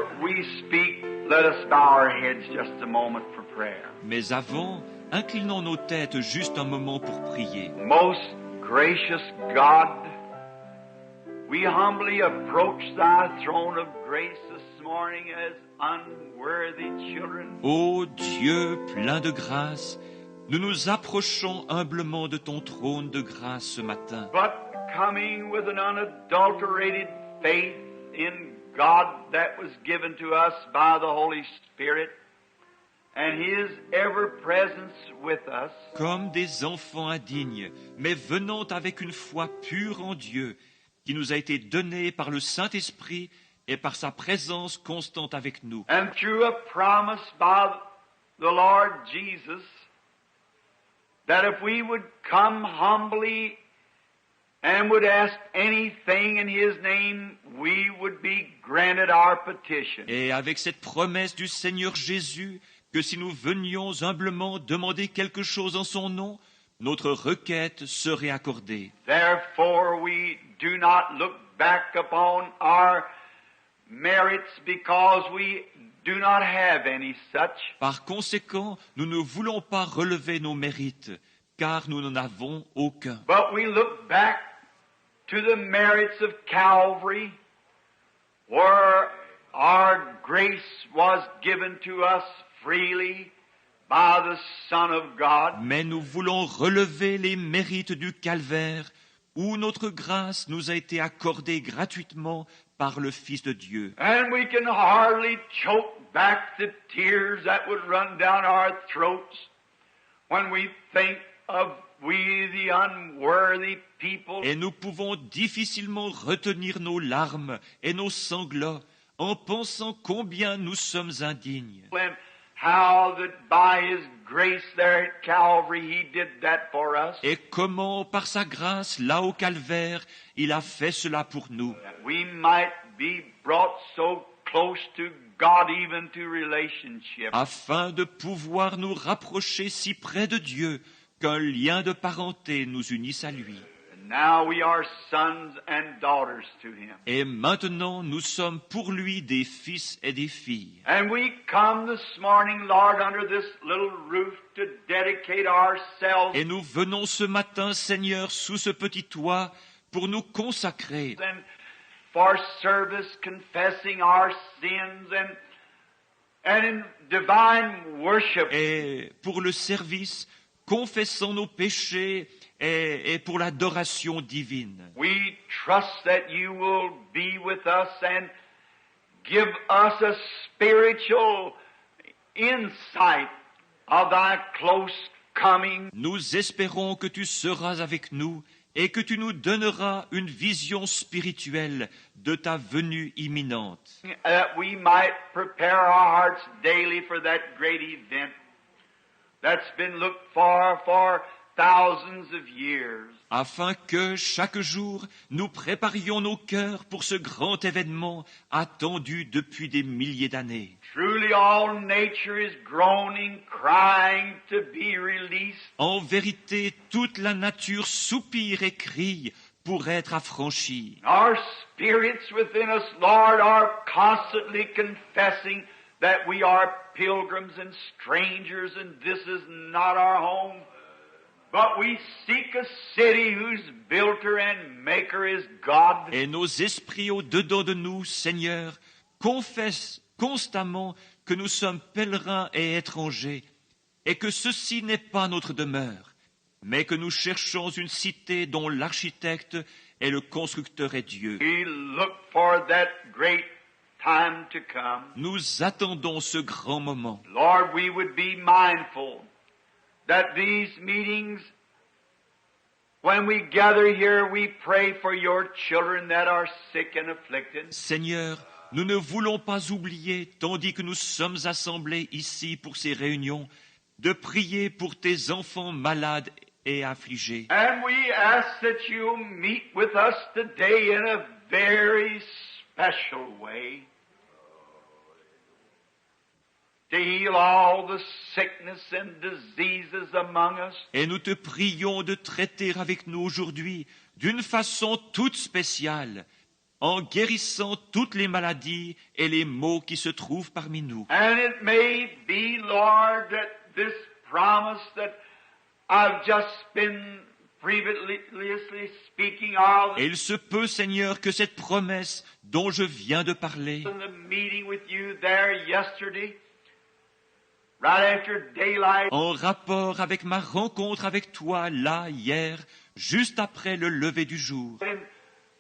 Before we speak, let us bow our heads just a moment for prayer. Mais avant, inclinons nos têtes juste un moment pour prier. Most gracious God, we humbly approach thy throne of grace this morning as unworthy children. Ô Dieu plein de grâce, nous nous approchons humblement de ton trône de grâce ce matin. But coming with an unadulterated faith in God that was given to us by the Holy Spirit and His ever-presence with us. Comme des enfants indignes, mais venant avec une foi pure en Dieu, qui nous a été donnée par le Saint-Esprit et par sa présence constante avec nous. And through a promise by the Lord Jesus that if we would come humbly and would ask anything in His name, we would be granted our petition. Et avec cette promesse du Seigneur Jésus, que si nous venions humblement demander quelque chose en son nom, notre requête serait accordée. Therefore we do not look back upon our merits because we do not have any such. Par conséquent, nous ne voulons pas relever nos mérites, car nous n'en avons aucun. But we look back to the merits of Calvary, where our grace was given to us freely by the Son of God. Mais nous voulons relever les mérites du calvaire, où notre grâce nous a été accordée gratuitement par le Fils de Dieu. And we can hardly choke back the tears that would run down our throats when we think of we the unworthy people. Et nous pouvons difficilement retenir nos larmes et nos sanglots en pensant combien nous sommes indignes. And how that by His grace there at Calvary He did that for us. Et comment, par sa grâce, là au calvaire, il a fait cela pour nous. That we might be brought so close to God, even to relationship. Afin de pouvoir nous rapprocher si près de Dieu qu'un lien de parenté nous unisse à lui. And now we are sons and daughters to Him. Et maintenant, nous sommes pour lui des fils et des filles. And we come this morning, Lord, under this little roof to dedicate ourselves Et nous venons ce matin, Seigneur, sous ce petit toit, pour nous consacrer and for service, confessing our sins and in divine worship. et pour le service, confessant nos péchés et pour l'adoration divine. We trust that you will be with us and give us a spiritual insight of thy close coming. Nous espérons que tu seras avec nous et que tu nous donneras une vision spirituelle de ta venue imminente, That we might prepare our hearts daily for that great event that's been looked for thousands of years. afin que chaque jour nous préparions nos cœurs pour ce grand événement attendu depuis des milliers d'années. Truly all nature is groaning, crying to be released. En vérité, toute la nature soupire et crie pour être affranchie. Our spirits within us, Lord, are constantly confessing that we are pilgrims and strangers and this is not our home. But we seek a city whose builder and maker is God. Et nos esprits au-dedans de nous, Seigneur, confessent constamment que nous sommes pèlerins et étrangers, et que ceci n'est pas notre demeure, mais que nous cherchons une cité dont l'architecte et le constructeur est Dieu. We look for that great time to come. Nous attendons ce grand moment. Lord, we would be mindful that these meetings, when we gather here, we pray for your children that are sick and afflicted. Seigneur, nous ne voulons pas oublier, tandis que nous sommes assemblés ici pour ces réunions, de prier pour tes enfants malades et affligés. And we ask that you meet with us today in a very special way to heal all the sickness and diseases among us. Et nous te prions de traiter avec nous aujourd'hui d'une façon toute spéciale, en guérissant toutes les maladies et les maux qui se trouvent parmi nous. And it may be, Lord, that this promise that I've just been previously speaking of Et il se peut, Seigneur, que cette promesse dont je viens de parler, in the meeting with you there yesterday, right after daylight, en rapport avec ma rencontre avec toi là, hier, juste après le lever du jour, and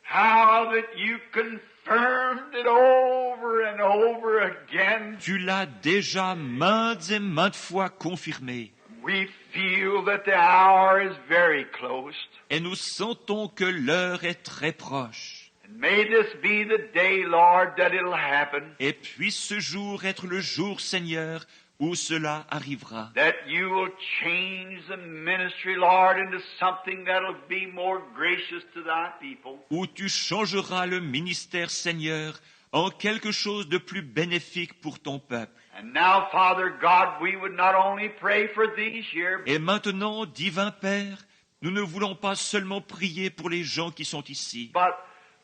how that you confirmed it over and over again, tu l'as déjà maintes et maintes fois confirmé. we feel that the hour is very close. Et nous sentons que l'heure est très proche. And may this be the day, Lord, that it'll happen, Et puisse ce jour être le jour, Seigneur, où cela arrivera. that you will change the ministry, Lord, into something that'll be more gracious to thy people. Où tu changeras le ministère, Seigneur, en quelque chose de plus bénéfique pour ton peuple. And now, Father God, we would not only pray for these here, Et maintenant, divin Père, nous ne voulons pas seulement prier pour les gens qui sont ici, but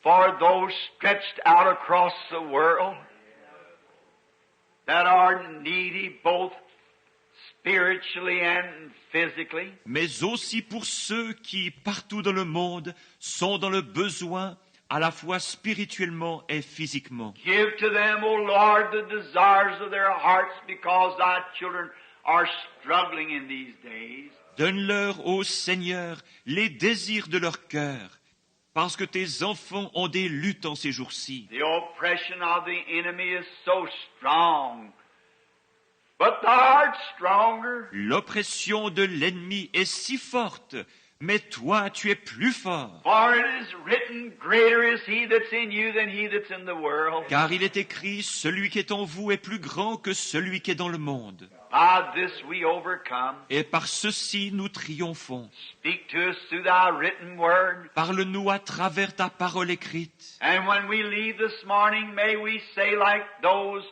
for those stretched out across the world that are needy both spiritually and physically. mais aussi pour ceux qui, partout dans le monde, sont dans le besoin, à la fois spirituellement et physiquement. Give to them, O Lord, the desires of their hearts, because thy children are struggling in these days. Donne-leur, ô Seigneur, les désirs de leur cœur, parce que tes enfants ont des luttes en ces jours-ci. The oppression of the enemy is so strong, but thou art stronger. L'oppression de l'ennemi est si forte, mais toi, tu es plus fort. For it is written, greater is he that's in you than he that's in the world. Car il est écrit, celui qui est en vous est plus grand que celui qui est dans le monde. By this we overcome. Et par ceci, nous triomphons. Speak to us through thy written word. Parle-nous à travers ta parole écrite. And when we leave this morning, may we say like those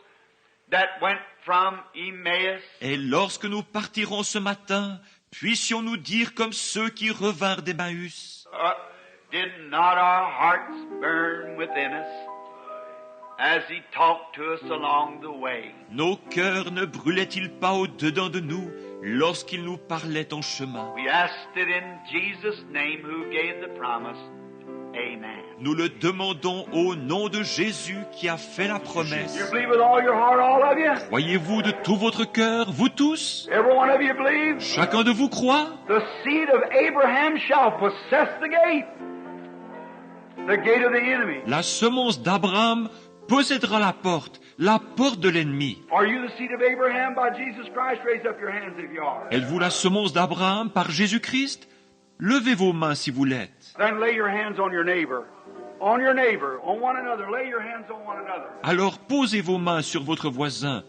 that went from Emmaus, Et lorsque nous partirons ce matin, puissions-nous dire comme ceux qui revinrent d'Emmaüs, did not our hearts burn within us as he talked to us along the way? nos cœurs ne brûlaient-ils pas au-dedans de nous lorsqu'il nous parlait en chemin? We asked it in Jesus' name who gave the promise. Amen. Nous le demandons au nom de Jésus qui a fait la promesse. You believe with all your heart, all of you? Croyez-vous de tout votre cœur, vous tous? Every one of you believe? Chacun de vous croit? The seed of Abraham shall possess the gate of the enemy. La semence d'Abraham possédera la porte de l'ennemi. Are you the seed of Abraham by Jesus Christ? Raise up your hands if you are. Êtes-vous la semence d'Abraham par Jésus-Christ? Levez vos mains si vous l'êtes. Then lay your hands on your neighbor. On your neighbor, on one another. Lay your hands on one another. Alors posez vos mains sur votre voisin,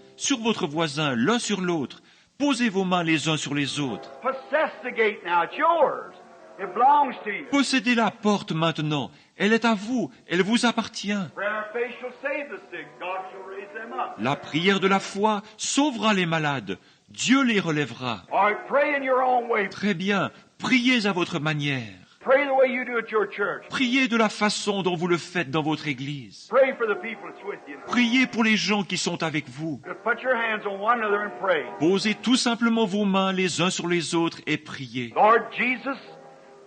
l'un sur l'autre. Posez vos mains les uns sur les autres. Possess the gate now. It's yours. It belongs to you. Possédez la porte maintenant. Elle est à vous, elle vous appartient. Prayer of faith shall save the sick. God shall raise them up. La prière de la foi sauvera les malades. Dieu les relèvera. All right, pray in your own way. Très bien, priez à votre manière. Pray the way you do at your church. Priez de la façon dont vous le faites dans votre église. Pray for the people that's with you. Priez pour les gens qui sont avec vous. Just put your hands on one another and pray. Posez tout simplement vos mains les uns sur les autres et priez. Lord Jesus,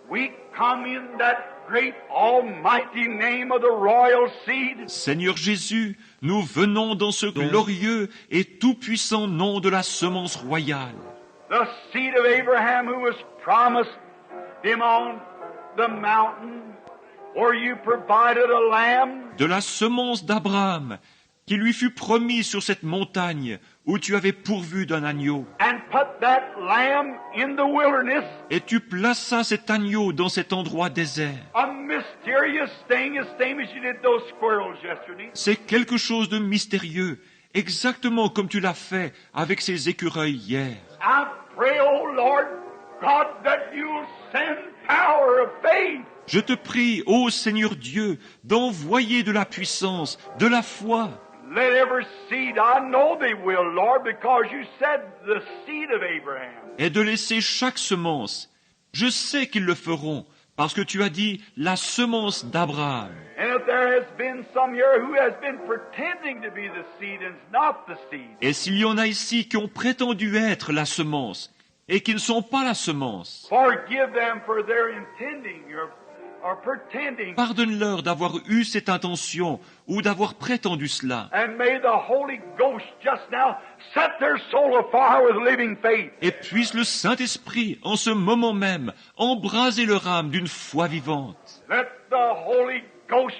we come in that great almighty name of the royal seed. Seigneur Jésus, nous venons dans ce glorieux et tout-puissant nom de la semence royale. The seed of Abraham who was promised him on the mountain where you provided a lamb. De la semence d'Abraham, qui lui fut promis sur cette montagne où tu avais pourvu d'un agneau. And put that lamb in the wilderness. Et tu plaças cet agneau dans cet endroit désert. A mysterious thing, as same as you did those squirrels yesterday. C'est quelque chose de mystérieux, exactement comme tu l'as fait avec ces écureuils hier. I pray, oh Lord God, that you'll send power of faith. Je te prie, ô Seigneur Dieu, d'envoyer de la puissance, de la foi. Let every seed, I know they will, Lord, because you said the seed of Abraham. Et de laisser chaque semence. Je sais qu'ils le feront, Parce que tu as dit la semence d'Abraham. And if there has been some here who has been pretending to be the seed and is not the seed, Et s'il y en a ici qui ont prétendu être la semence et qui ne sont pas la semence, forgive them for their intending or pretending. pardonne-leur d'avoir eu cette intention ou d'avoir prétendu cela. And may the Holy Ghost just now set their soul afire with living faith. Et puisse le Saint-Esprit, en ce moment même, embraser leur âme d'une foi vivante. Let the Holy Ghost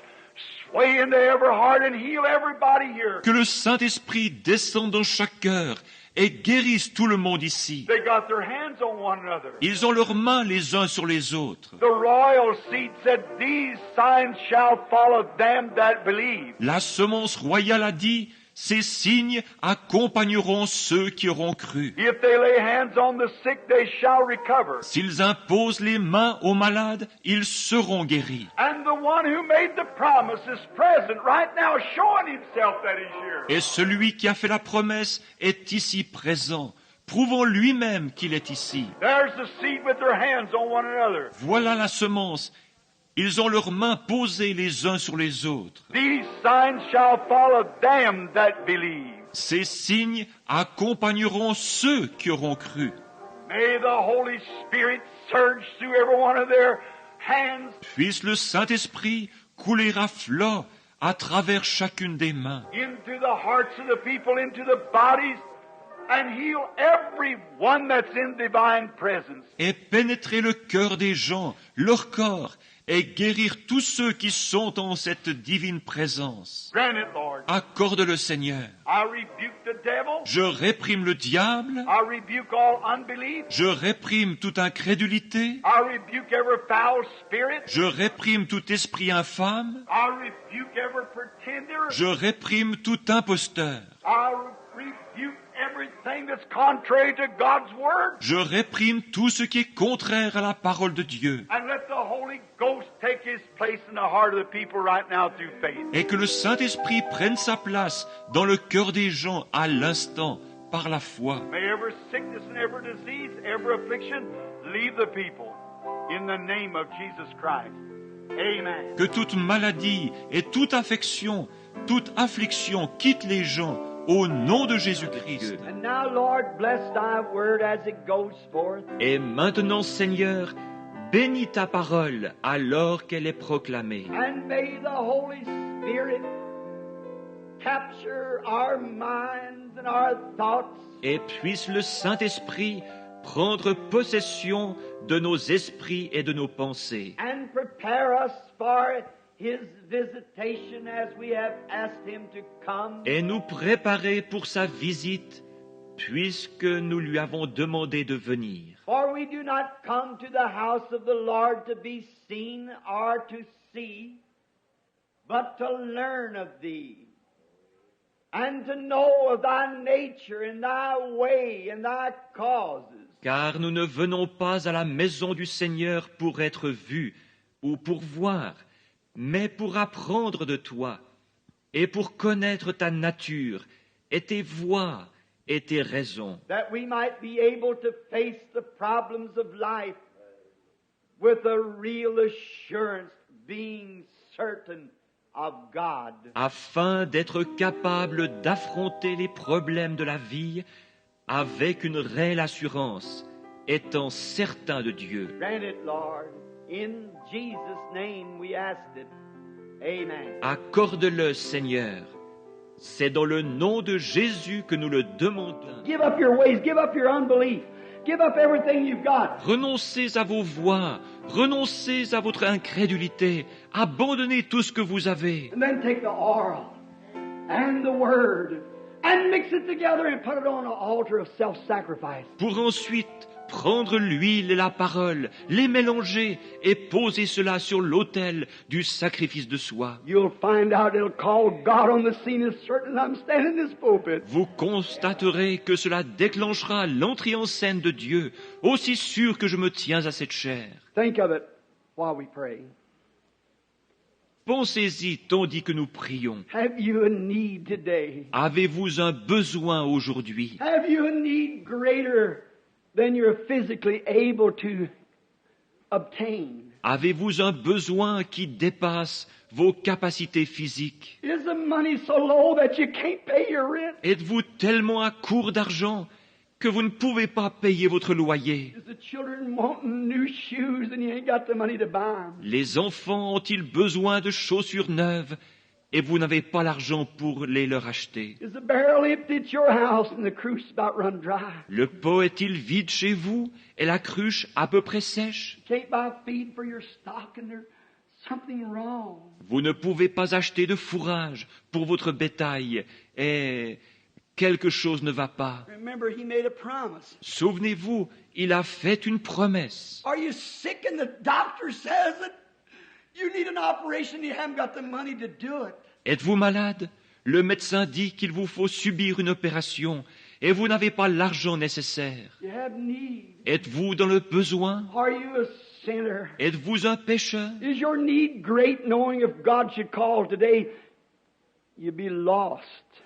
sway into every heart and heal everybody here. Que le Saint-Esprit descende dans chaque cœur et guérisse tout le monde ici. They got their hands on one another. Ils ont leurs mains les uns sur les autres. The royal seed said, "These signs shall follow them that believe." La semence royale a dit, ces signes accompagneront ceux qui auront cru. If they lay hands on the sick, they shall recover. S'ils imposent les mains aux malades, ils seront guéris. And the one who made the promise is present right now, showing himself that he's here. Et celui qui a fait la promesse est ici présent, prouvant lui-même qu'il est ici. There's the seed with their hands on one another. Voilà la semence. Ils ont leurs mains posées les uns sur les autres. These signs shall follow them that believe. Ces signes accompagneront ceux qui auront cru. May the Holy Spirit surge through every one of their hands. Puisse le Saint-Esprit couler à flot à travers chacune des mains Into the hearts of the people, into the bodies, and heal everyone that's in divine presence. et pénétrer le cœur des gens, leur corps, et guérir tous ceux qui sont en cette divine présence. Grant it, Lord. Accorde-le, Seigneur. I rebuke the devil. Je réprime le diable, I rebuke all unbelief. je réprime toute incrédulité, I rebuke every foul spirit. je réprime tout esprit infâme, I rebuke every pretender. je réprime tout imposteur, I rebuke everything that's contrary to God's word. je réprime tout ce qui est contraire à la parole de Dieu, And let the Holy Ghost take his place in the heart of the people right now through faith. et que le Saint-Esprit prenne sa place dans le cœur des gens à l'instant par la foi. May every sickness and every disease, every affliction leave the people in the name of Jesus Christ. Amen. Que toute maladie et toute affection quitte les gens au nom de Jésus-Christ. And now, Lord, bless thy word as it goes forth. Et maintenant, Seigneur, bénis ta parole alors qu'elle est proclamée. And may the Holy Spirit capture our minds and our thoughts. Et puisse le Saint-Esprit prendre possession de nos esprits et de nos pensées. And prepare us for his visitation as we have asked him to come. Et nous préparer pour sa visite, puisque nous lui avons demandé de venir. For we do not come to the house of the Lord to be seen or to see, but to learn of thee, and to know of thy nature and thy way and thy causes. Car nous ne venons pas à la maison du Seigneur pour être vus ou pour voir, mais pour apprendre de toi et pour connaître ta nature et tes voies et tes raisons, That we might be able to face the problems of life with a real assurance, being certain of God. afin d'être capable d'affronter les problèmes de la vie avec une réelle assurance, étant certain de Dieu. Grant it, Lord. In Jesus' name we asked it. Amen. Accorde-le, Seigneur. C'est dans le nom de Jésus que nous le demandons. Give up your ways. Give up your unbelief. Give up everything you've got. Renoncez à vos voies, renoncez à votre incrédulité, abandonnez tout ce que vous avez. And then take the oil and the word and mix it together and put it on an altar of self-sacrifice. Pour ensuite prendre l'huile et la parole, les mélanger et poser cela sur l'autel du sacrifice de soi. You'll find out it'll call God on the scene as certain as I'm standing in this pulpit. Vous constaterez que cela déclenchera l'entrée en scène de Dieu, aussi sûr que je me tiens à cette chair. Think of it while we pray. Pensez-y tandis que nous prions. Have you a need today? Avez-vous un besoin aujourd'hui? Have you a need greater than you're physically able to obtain? Avez-vous un besoin qui dépasse vos capacités physiques? Is the money so low that you can't pay your rent? Êtes-vous tellement à court d'argent que vous ne pouvez pas payer votre loyer? Is the children wanting new shoes and you ain't got the money to buy them? Les enfants ont-ils besoin de chaussures neuves et vous n'avez pas l'argent pour les leur acheter? Is the barrel empty at your house and the cruise about run dry? Le pot est-il vide chez vous et la cruche à peu près sèche? You can't buy feed for your stock and there's something wrong. Vous ne pouvez pas acheter de fourrage pour votre bétail et quelque chose ne va pas. Remember, he made a promise. Souvenez-vous, il a fait une promesse. Are you sick and the doctor says that you need an operation and you haven't got the money to do it? Êtes-vous malade? Le médecin dit qu'il vous faut subir une opération et vous n'avez pas l'argent nécessaire. You have need. Êtes-vous dans le besoin? Are you a sinner? Êtes-vous un pécheur? Is your need great knowing if God should call today, you'd be lost?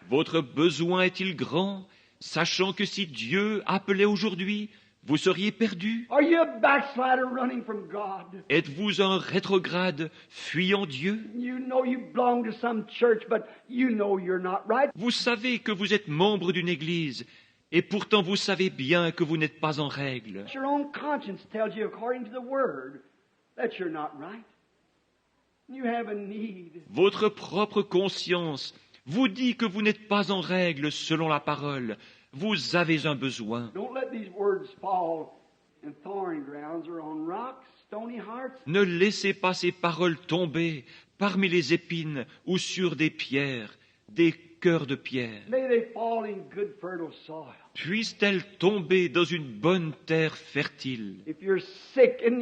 Votre besoin est-il grand, sachant que si Dieu appelait aujourd'hui, vous seriez perdu? Are you a backslider running from God? Êtes-vous un rétrograde fuyant Dieu? You know you belong to some church, but you know you're not right. Vous savez que vous êtes membre d'une église, et pourtant vous savez bien que vous n'êtes pas en règle. Your own conscience tells you, according to the Word, that you're not right. You have a need. Votre propre conscience vous dit que vous n'êtes pas en règle selon la parole. Vous avez un besoin. Don't let these words fall in thorny grounds or on rocks, stony hearts. Ne laissez pas ces paroles tomber parmi les épines ou sur des pierres, des cœurs de pierre. May they fall in good fertile soil. Puissent-elles tomber dans une bonne terre fertile? If you're sick and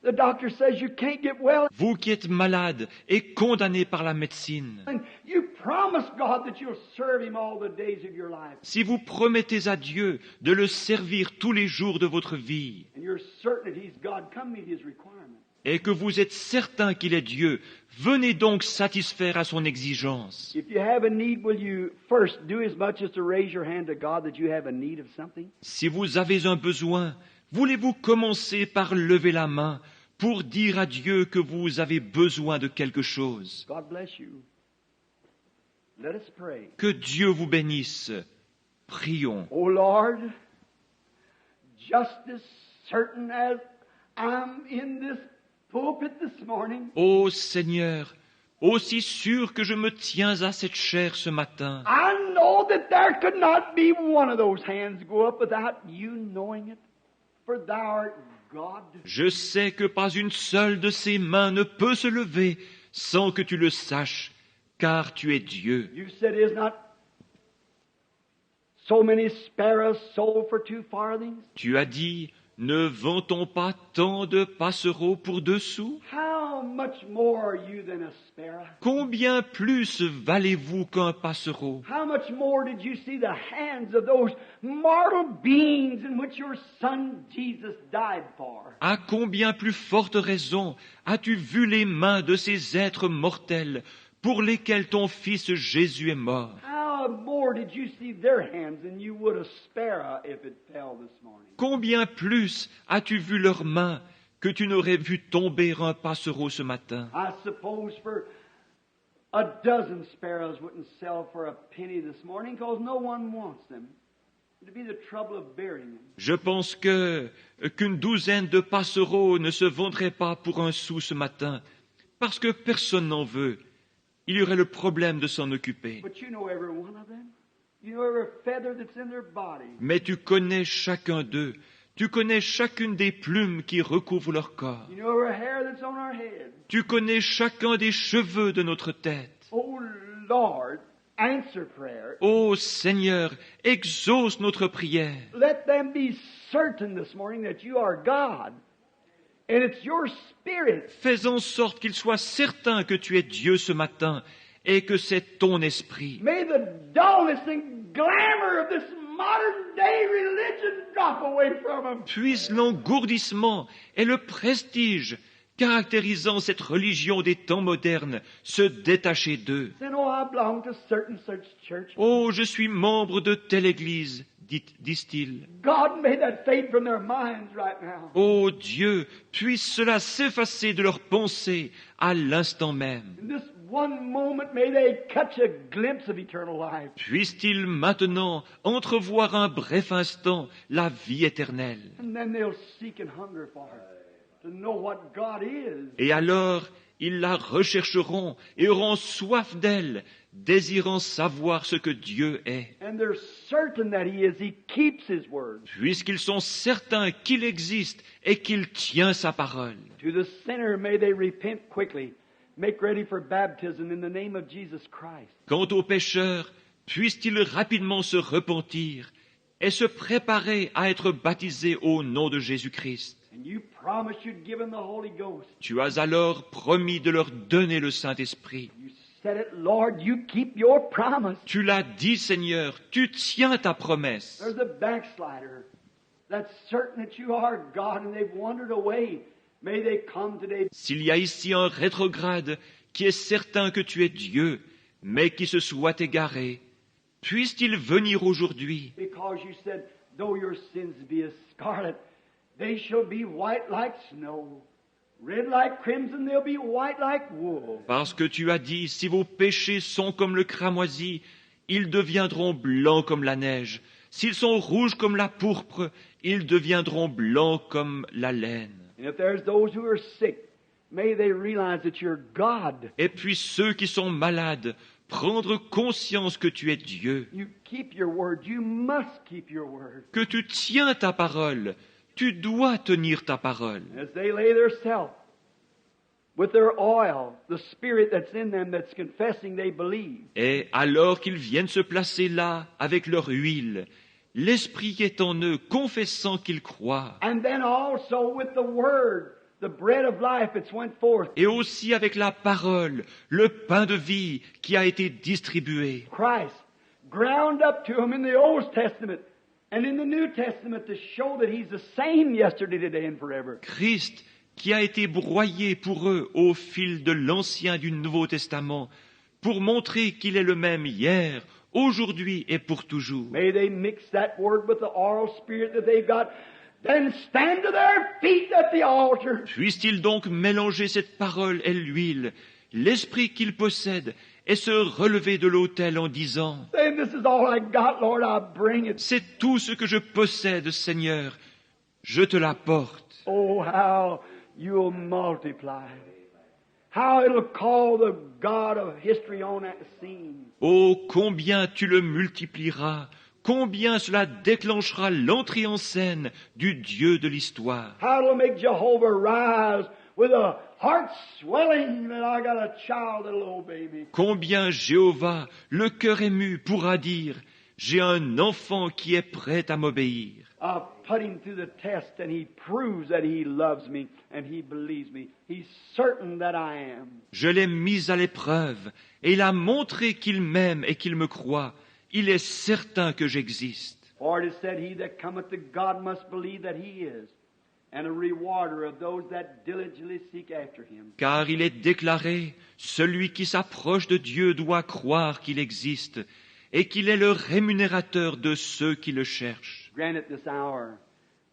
the doctor says you can't get well, Vous qui êtes malade et condamné par la médecine, and you promise God that you'll serve Him all the days of your life, si vous promettez à Dieu de le servir tous les jours de votre vie, and you're certain that He's God, come meet His requirements. et que vous êtes certain qu'il est Dieu, venez donc satisfaire à son exigence. If you have a need, will you first do as much as to raise your hand to God that you have a need of something? Si vous avez un besoin, voulez-vous commencer par lever la main pour dire à Dieu que vous avez besoin de quelque chose? God bless you. Let us pray. Que Dieu vous bénisse. Prions. Oh Lord, just as certain as I'm in this pulpit this morning, Ô Seigneur, aussi sûr que je me tiens à cette chair ce matin, I know that there could not be one of those hands go up without you knowing it. For thou art God. je sais que pas une seule de ces mains ne peut se lever sans que tu le saches, car tu es Dieu. You said, is not so many sparrows sold for 2 farthings? Tu as dit, ne vend-on pas tant de passereaux pour 2 sous? How much more are you than a sparrow? Combien plus valez-vous qu'un passereau? How much more did you see the hands of those mortal beings in which your Son Jesus died for? À combien plus forte raison as-tu vu les mains de ces êtres mortels pour lesquels ton Fils Jésus est mort? How more did you see their hands than you would a sparrow if it fell this morning? Combien plus as-tu vu leurs mains que tu n'aurais vu tomber un passereau ce matin? I suppose for a dozen sparrows wouldn't sell for a penny this morning because no one wants them. It'd be the trouble of burying them. Je pense qu'une douzaine de passereaux ne se vendraient pas pour 1 sou ce matin, parce que personne n'en veut. Il y aurait le problème de s'en occuper. But you know every one of them. You know every feather that's in their body. Mais tu connais chacun d'eux. Tu connais chacune des plumes qui recouvrent leur corps. You know every hair that's on our head. Tu connais chacun des cheveux de notre tête. Oh Lord, answer prayer. Ô Seigneur, exauce notre prière. Let them be certain this morning that you are God. And it's your Spirit. Fais en sorte qu'ils soient certains que tu es Dieu ce matin et que c'est ton esprit. May the dullness and glamour of this modern day religion drop away from them. Puisse l'engourdissement et le prestige caractérisant cette religion des temps modernes se détacher d'eux. Then, oh, I belong to certain such church. Oh, je suis membre de telle église, disent-ils. God, may that fade from their minds right now. Ô Dieu, puisse cela s'effacer de leurs pensées à l'instant même. In this one moment, may they catch a glimpse of eternal life. Puissent-ils maintenant entrevoir un bref instant la vie éternelle. And then they'll seek and hunger for it, to know what God is. Et alors, ils la rechercheront et auront soif d'elle, désirant savoir ce que Dieu est. And they're certain that He is. He keeps His word. Puisqu'ils sont certains qu'il existe et qu'il tient sa parole. To the sinner, may they repent quickly. Make ready for baptism in the name of Jesus Christ. Quant aux pécheurs, puissent-ils rapidement se repentir et se préparer à être baptisés au nom de Jésus-Christ. And you promised you'd give them the Holy Ghost. Tu as alors promis de leur donner le Saint-Esprit. You said it, Lord, you keep your promise. Tu l'as dit, Seigneur, tu tiens ta promesse. There's a backslider that's certain that you are God and they've wandered away. May they come today. S'il y a ici un rétrograde qui est certain que tu es Dieu, mais qui se soit égaré, puisse-t-il venir aujourd'hui, Because you said, though your sins be as scarlet, they shall be white like snow. Red like crimson, they'll be white like wool. parce que tu as dit, si vos péchés sont comme le cramoisi, ils deviendront blancs comme la neige. S'ils sont rouges comme la pourpre, ils deviendront blancs comme la laine. And if there's those who are sick, may they realize that you're God. Et puis ceux qui sont malades, prendre conscience que tu es Dieu, You keep your word. You must keep your word. que tu tiens ta parole, tu dois tenir ta parole. As they lay their self with their oil, the spirit that's in them that's confessing they believe. Et alors qu'ils viennent se placer là avec leur huile, l'Esprit est en eux, confessant qu'ils croient. And then also with the word, the bread of life that's went forth. Et aussi avec la parole, le pain de vie qui a été distribué. Christ ground up to him in the Old Testament and in the New Testament to show that He's the same yesterday, today, and forever. Christ qui a été broyé pour eux au fil de l'Ancien et du Nouveau Testament, pour montrer qu'il est le même hier, aujourd'hui et pour toujours. May they mix that word with the oral spirit that they've got, then stand to their feet at the altar. Puisse-t-il donc mélanger cette parole et l'huile, l'esprit qu'ils possèdent, et se relever de l'autel en disant, Saying, this is all I got, Lord, I bring it. c'est tout ce que je possède, Seigneur, je te l'apporte. Oh, how you'll multiply. How it'll call the God of history on that scene. Oh, combien tu le multiplieras, combien cela déclenchera l'entrée en scène du Dieu de l'histoire. How it'll make Jehovah rise with a heart swelling that I got a child, a little baby. Combien Jéhovah, le cœur ému, pourra dire, j'ai un enfant qui est prêt à m'obéir. I've put him through the test and he proves that he loves me and he believes me. He's certain that I am. Je l'ai mis à l'épreuve, et il a montré qu'il m'aime et qu'il me croit. Il est certain que j'existe. For it is said, he that cometh to God must believe that he is, and a rewarder of those that diligently seek after him. Car il est déclaré, celui qui s'approche de Dieu doit croire qu'il existe, et qu'il est le rémunérateur de ceux qui le cherchent. Grant it this hour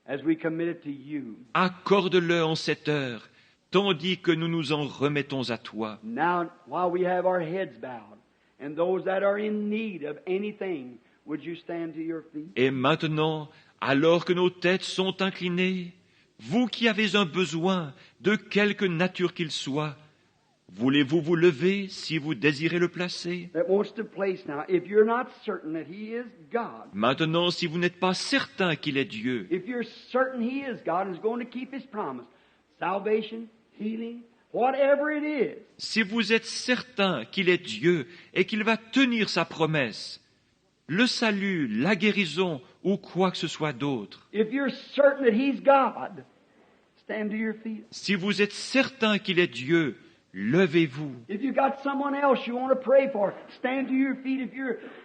as we commit it to you. Accorde-le en cette heure, tandis que nous nous en remettons à toi. Now, while we have our heads bowed, and those that are in need of anything, would you stand to your feet? Et maintenant, alors que nos têtes sont inclinées, vous qui avez un besoin, de quelque nature qu'il soit, voulez-vous vous lever si vous désirez le placer? That wants to place now. If you're not certain that he is God, Maintenant, si vous n'êtes pas certain qu'il est Dieu, if you're certain he is God and is going to keep his promise, salvation, healing, whatever it is, si vous êtes certain qu'il est Dieu et qu'il va tenir sa promesse, le salut, la guérison ou quoi que ce soit d'autre, if you're certain that he's God, stand to your feet. si vous êtes certain qu'il est Dieu, levez-vous. If you got someone else you want to pray for, stand to your feet.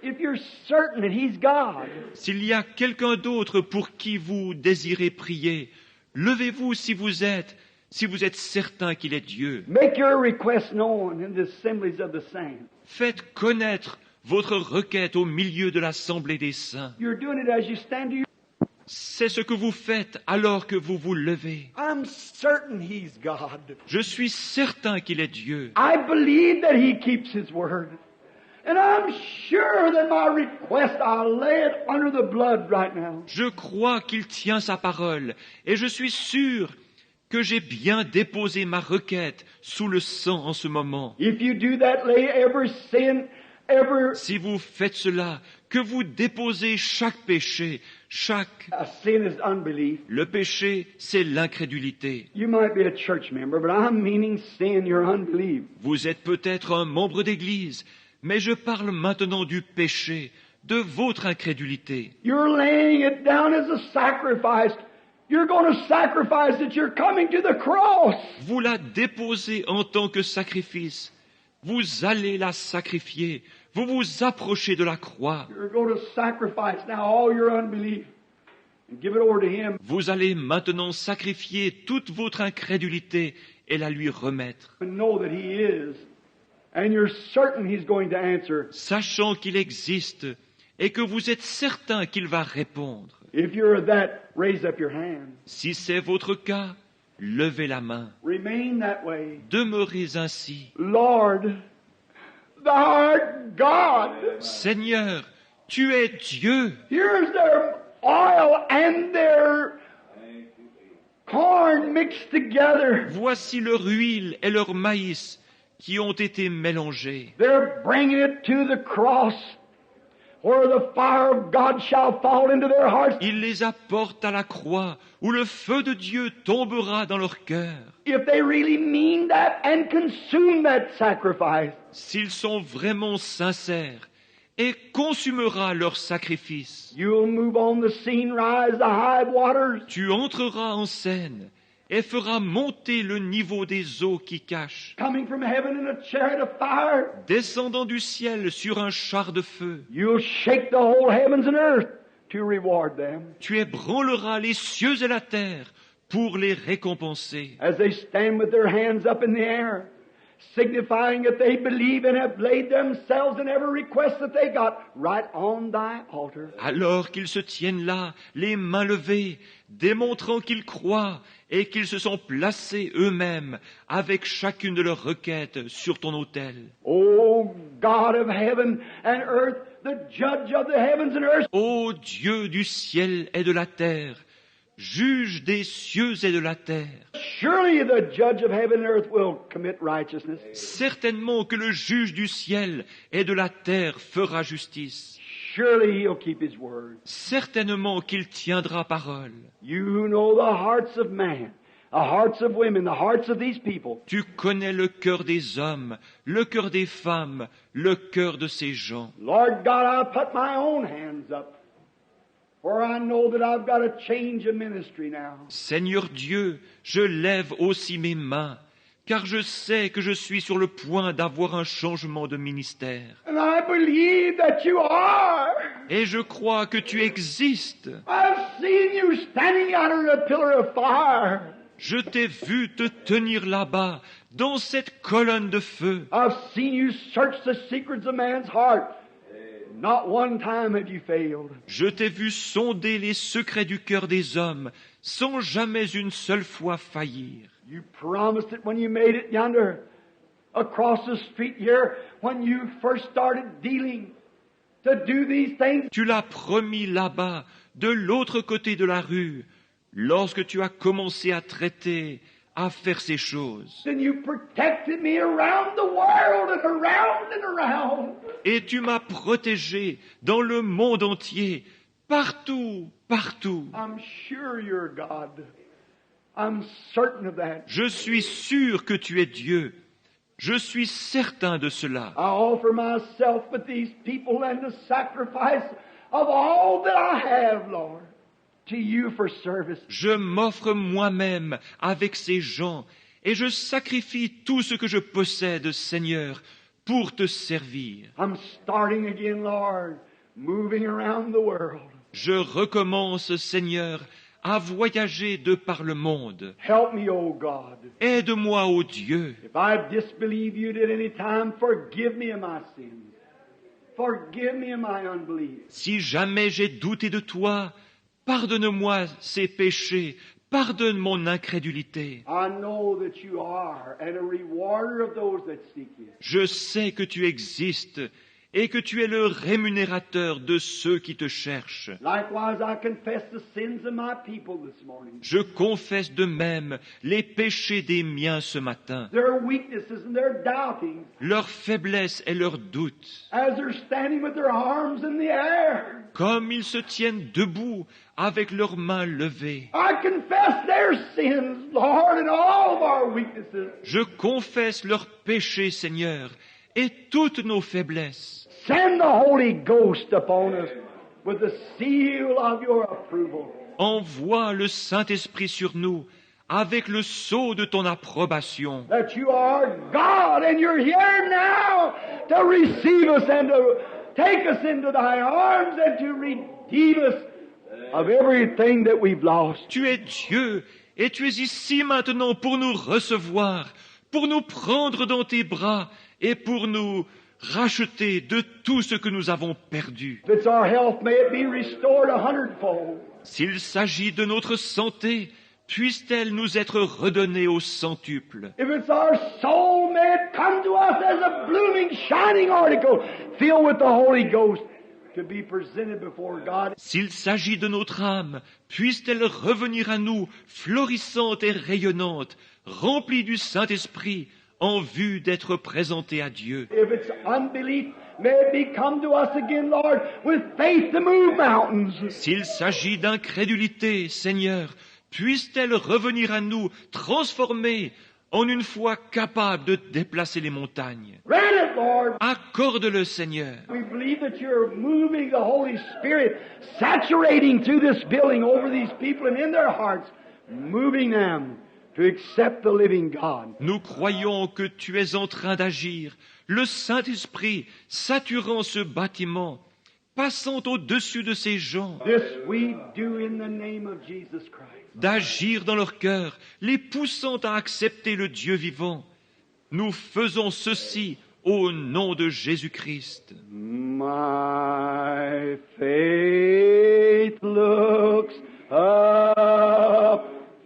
If you're certain that he's God, S'il y a quelqu'un d'autre pour qui vous désirez prier, levez-vous si vous êtes certain qu'il est Dieu. make your request known in the assemblies of the saints. Faites connaître votre requête au milieu de l'assemblée des saints. You're doing it as you stand to your... C'est ce que vous faites alors que vous vous levez. I'm certain He's God. Je suis certain qu'il est Dieu. I believe that He keeps His word. And I'm sure that my request, I'll lay it under the blood right now. Je crois qu'il tient sa parole et je suis sûr que j'ai bien déposé ma requête sous le sang en ce moment. If you do that, lay every sin, every... Si vous faites cela, que vous déposez chaque péché, A sin is unbelief. Le péché, c'est l'incrédulité. You might be a church member, but I'm meaning sin, your unbelief. Vous êtes peut-être un membre d'église, mais je parle maintenant du péché, de votre incrédulité. You're laying it down as a sacrifice. You're going to sacrifice that you're coming to the cross. Vous la déposez en tant que sacrifice. Vous allez la sacrifier. Vous vous approchez de la croix. You're going to sacrifice now all your unbelief and give it over to Him. Vous allez maintenant sacrifier toute votre incrédulité et la lui remettre. And know that He is. And you're certain He's going to answer. Sachant qu'il existe et que vous êtes certain qu'il va répondre. If you're that, raise up your hand. Si c'est votre cas, levez la main. Remain that way. Demeurez ainsi. Lord, Thou art God. Seigneur, tu es Dieu. Here's their oil and their corn mixed together. Voici leur huile et leur maïs qui ont été mélangés. They're bringing it to the cross, where the fire of God shall fall into their hearts. Ils les apportent à la croix, où le feu de Dieu tombera dans leur cœur. If they really mean that and consume that sacrifice. S'ils sont vraiment sincères, et consumera leur sacrifice. You'll move on the scene, rise the high waters. Tu entreras en scène et feras monter le niveau des eaux qui cachent, Coming from heaven in a chariot of fire. descendant du ciel sur un char de feu. You'll shake the whole heavens and earth to reward them. Tu ébranleras les cieux et la terre pour les récompenser. As they stand with their hands up in the air, signifying that they believe and have laid themselves in every request that they got right on thy altar. Alors qu'ils se tiennent là, les mains levées, démontrant qu'ils croient et qu'ils se sont placés eux-mêmes avec chacune de leurs requêtes sur ton autel. O God of heaven and earth, the judge of the heavens and earth. Ô Dieu du ciel et de la terre, juge des cieux et de la terre, Surely the judge of heaven and earth will commit righteousness. certainement que le juge du ciel et de la terre fera justice. Surely he'll keep his word. Certainement qu'il tiendra parole. You know the hearts of man, the hearts of women, the hearts of these people. Tu connais le cœur des hommes, le cœur des femmes, le cœur de ces gens. Lord God, I'll put my own hands up, for I know that I've got to change a ministry now. Seigneur Dieu, je lève aussi mes mains, car je sais que je suis sur le point d'avoir un changement de ministère. And I believe that you are. Et je crois que tu existes. I've seen you standing under a pillar of fire. Je t'ai vu te tenir là-bas, dans cette colonne de feu. I've seen you search the secrets of man's heart. Not one time have you failed. Je t'ai vu sonder les secrets du cœur des hommes, sans jamais une seule fois faillir. You promised it when you made it yonder, across the street here, when you first started dealing, to do these things. Tu l'as promis là-bas, de l'autre côté de la rue, lorsque tu as commencé à traiter, à faire ces choses. Then you protected me around the world and around and around. Et tu m'as protégé dans le monde entier, partout, partout. I'm sure you're God. I'm certain of that. Je suis sûr que tu es Dieu. Je suis certain de cela. I offer myself with these people and the sacrifice of all that I have, Lord, to you for service. Je m'offre moi-même avec ces gens et je sacrifie tout ce que je possède, Seigneur, pour te servir. I'm starting again, Lord, moving around the world. Je recommence, Seigneur, à voyager de par le monde. Help me, O God. Aide-moi, ô Dieu. If I disbelieve you at any time, forgive me of my sins. forgive me my unbelief. Si jamais j'ai douté de toi, pardonne-moi ces péchés, pardonne mon incrédulité. I know that you are and a rewarder of those that seek you. Je sais que tu existes et que tu es le rémunérateur de ceux qui te cherchent. Likewise, I confess the sins of my people this morning. Je confesse de même les péchés des miens ce matin, Their weaknesses and their doubtings leur faiblesse et leurs doutes, as they're standing with their arms in the air. comme ils se tiennent debout avec leurs mains levées. I confess their sins, Lord, and all of our weaknesses. Je confesse leurs péchés, Seigneur, et toutes nos faiblesses. Send the Holy Ghost upon us with the seal of your approval. Envoie le Saint-Esprit sur nous avec le sceau de ton approbation. That you are God and you're here now to receive us and to take us into thy arms and to redeem us of everything that we've lost. Tu es Dieu et tu es ici maintenant pour nous recevoir, pour nous prendre dans tes bras et pour nous racheter de tout ce que nous avons perdu. If it's our health, may it be restored 100-fold. S'il s'agit de notre santé, puisse-t-elle nous être redonnée au centuple. If it's our soul, may it come to us as a blooming, shining article filled with the Holy Ghost to be presented before God. S'il s'agit de notre âme, puisse-t-elle revenir à nous florissante et rayonnante, remplie du Saint-Esprit, en vue d'être présentée à Dieu. If it's unbelief, may it be come to us again, Lord, with faith to move mountains. S'il s'agit d'incrédulité, Seigneur, puisse-t-elle revenir à nous transformée en une foi capable de déplacer les montagnes. Grant it, Lord. Accorde-le, Seigneur. We believe that you're moving the Holy Spirit, saturating through this building over these people and in their hearts, moving them to accept the living God. Nous croyons que tu es en train d'agir, le Saint-Esprit saturant ce bâtiment, passant au-dessus de ces gens, This we do in the name of Jesus Christ. d'agir dans leur cœur, les poussant à accepter le Dieu vivant. Nous faisons ceci au nom de Jésus-Christ. My faith looks up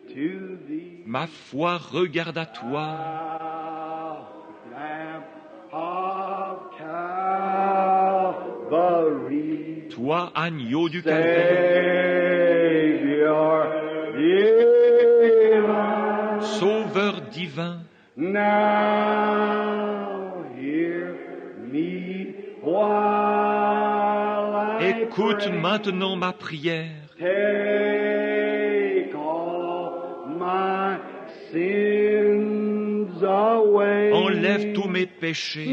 to thee. Ma foi regarde à toi, Lamb of Calvary, toi agneau du calvaire, Savior divine. sauveur divin. Now hear me while I Écoute pray. maintenant ma prière. Take all my sins away. Enlève tous mes péchés.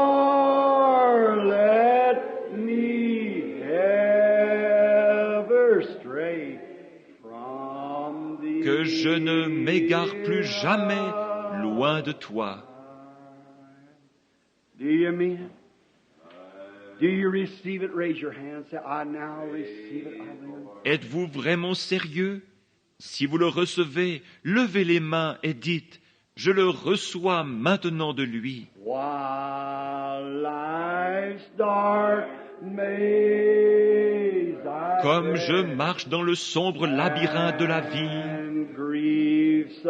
Nor let me ever stray from thee. Que je ne m'égare plus jamais loin de toi. Do you mean it? Do you receive it? Raise your hand. Say, I now receive it. I will. Êtes-vous vraiment sérieux? Si vous le recevez, levez les mains et dites, je le reçois maintenant de lui. While life's dark maze I Comme je tread, marche dans le sombre labyrinthe de la vie and griefs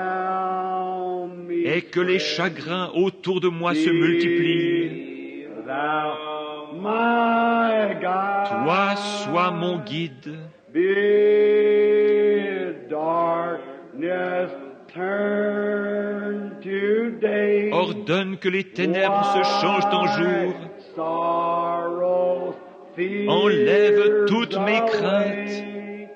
around me et que les chagrins autour de moi se multiplient, Thou, my God, toi sois mon guide. bid darkness turn to day. Ordonne que les ténèbres se changent en jour. Sorrows, Enlève fears toutes mes craintes. away,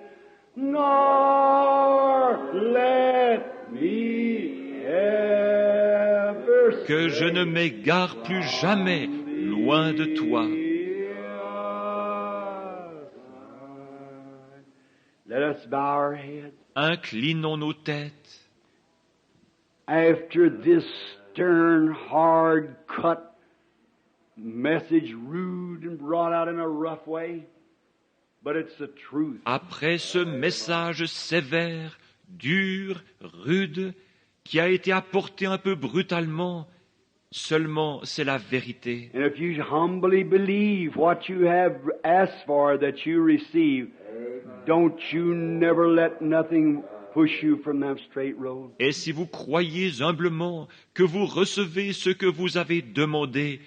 nor let me ever Que je ne m'égare plus jamais loin de toi. Let us bow our heads. Inclinons nos têtes. After this stern, hard cut message, rude and brought out in a rough way, but it's the truth. Après ce message sévère, dur, rude, qui a été apporté un peu brutalement, Seulement c'est la vérité. And if you humbly believe what you have asked for that you receive, don't you never let nothing push you from that straight road. Et si vous croyez humblement que vous recevez ce que vous avez demandé,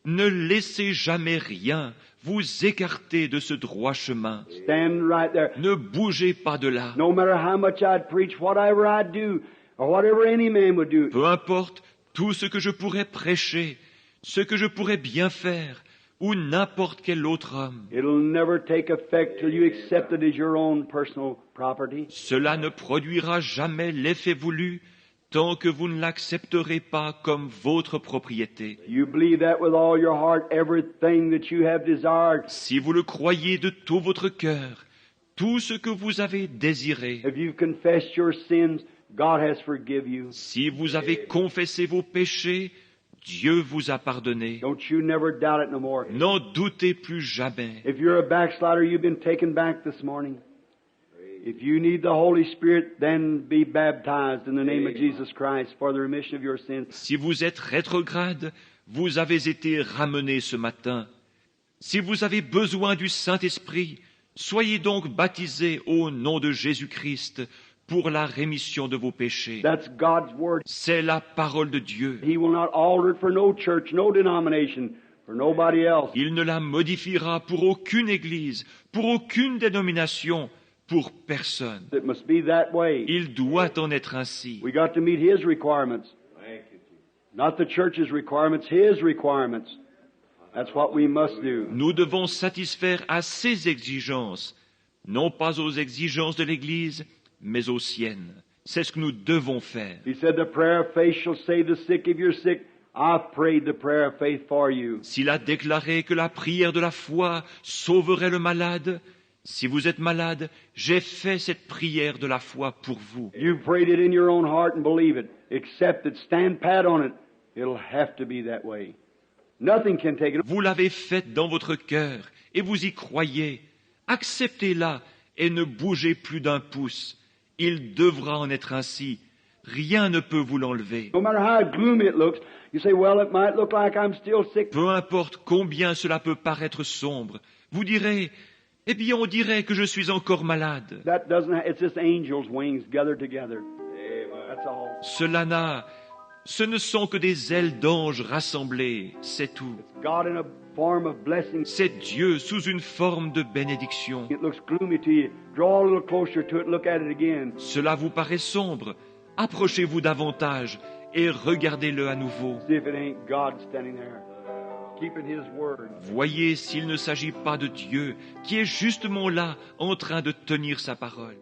ne laissez jamais rien vous écarter de ce droit chemin. Stand right there. Ne bougez pas de là. No matter how much I'd preach, whatever I'd do, or whatever any man would do, Peu importe tout ce que je pourrais prêcher, ce que je pourrais bien faire, ou n'importe quel autre homme, it'll never take effect till you accept it as your own personal property. cela ne produira jamais l'effet voulu tant que vous ne l'accepterez pas comme votre propriété. You believe that with all your heart, everything that you have desired. Si vous le croyez de tout votre cœur, tout ce que vous avez désiré, If you've confessed your sins, God has forgive you. si vous avez confessé vos péchés, Dieu vous a pardonné. Don't you never doubt it no more. N'en doutez plus jamais. If you're a backslider, you've been taken back this morning. If you need the Holy Spirit, then be baptized in the name of Jesus Christ for the remission of your sins. Si vous êtes rétrograde, vous avez été ramené ce matin. Si vous avez besoin du Saint-Esprit, soyez donc baptisés au nom de Jésus-Christ pour la rémission de vos péchés. That's God's Word. C'est la parole de Dieu. He will not alter it for no church, no denomination, for nobody else. Il ne la modifiera pour aucune église, pour aucune dénomination, pour personne. It must be that way. Il doit en être ainsi. We got to meet His requirements. Not the church's requirements, His requirements. That's what we must do. Nous devons satisfaire à ses exigences, non pas aux exigences de l'Église, mais aux siennes. C'est ce que nous devons faire. He said, the prayer of faith shall save the sick. If you're sick, I've prayed the prayer of faith for you. S'il a déclaré que la prière de la foi sauverait le malade, si vous êtes malade, j'ai fait cette prière de la foi pour vous. You've prayed it in your own heart and believe it. Accept it. Stand pat on it. It'll have to be that way. Nothing can take it. Vous l'avez faite dans votre cœur et vous y croyez. Acceptez-la et ne bougez plus d'un pouce. Il devra en être ainsi. Rien ne peut vous l'enlever. No matter how gloomy it looks, you say, well, it might look like I'm still sick. Peu importe combien cela peut paraître sombre, vous direz, eh bien on dirait que je suis encore malade. That doesn't, it's just angels' wings gathered together. That's all. Ce ne sont que des ailes d'anges rassemblées, c'est tout. God in a form of blessing. C'est Dieu sous une forme de bénédiction. It looks gloomy to you. Draw a little closer to it. Look at it again. Cela vous paraît sombre. Approchez-vous davantage et regardez-le à nouveau. See if it ain't God standing there, keeping His word. Voyez s'il ne s'agit pas de Dieu qui est justement là en train de tenir sa parole.